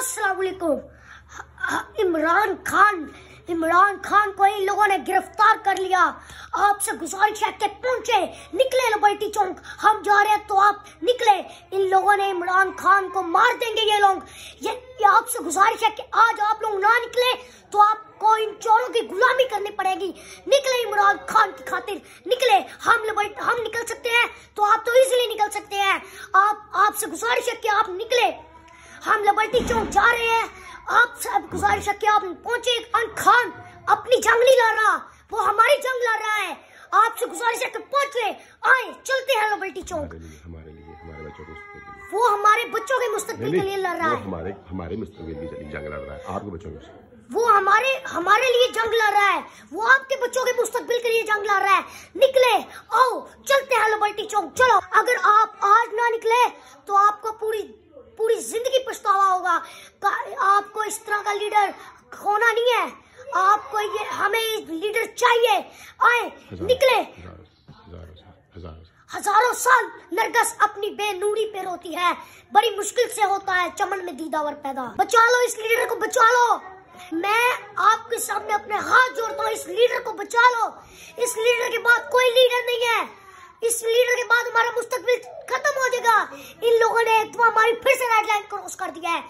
अस्सलाम वालेकुम। इमरान खान को इन लोगों ने गिरफ्तार कर लिया। आपसे गुजारिश है कि पहुंचे, निकले लिबर्टी चौक, हम जा रहे हैं तो आप निकले। इन लोगों ने इमरान खान को मार देंगे ये लोग। ये आपसे गुजारिश है कि आज आप लोग ना निकले तो आपको इन चोरों की गुलामी करनी पड़ेगी। निकले इमरान खान की खातिर, निकले। हम निकल सकते हैं तो आप तो इजीली निकल सकते हैं। आपसे गुजारिश है कि आप निकले। हम लिबर्टी चौक जा रहे हैं। आप सब गुजारिश है कि आप पहुंचे। इमरान खान अपनी जंग नहीं लड़ रहा, वो हमारी जंग लड़ रहा है। आपसे गुजारिश है कि पहुंचे, आए, चलते हैं लिबर्टी चौक। हमारे बच्चों को, वो हमारे बच्चों के मुस्तकबिल के लिए लड़ रहा है। हमारे मुस्तकबिल की जंग लड़ रहा है। आपके बच्चों के, वो हमारे लिए जंग लड़ रहा है। वो आपके बच्चों के मुस्तकबिल के लिए जंग लड़ रहा है। निकले, आओ, चलते हैं लिबर्टी चौक। चलो, अगर आप आज ना निकले तो आपको पूरी जिंदगी पछतावा होगा। आपको इस तरह का लीडर खोना नहीं है। आपको हमें लीडर चाहिए। आए, निकले। हजारों साल नरगिस अपनी बेनूरी पे रोती है। बड़ी मुश्किल से होता है चमन में दीदावर पैदा। बचा लो इस लीडर को, बचा लो। मैं आपके सामने अपने हाथ जोड़ता हूँ, इस लीडर को बचा लो। इस लीडर के बाद कोई लीडर नहीं है। इस लीडर के बाद हमारा मुस्तकबिल खत्म हो जाएगा। इन लोगों ने हमारी फिर से रेड लाइन क्रॉस कर दिया है।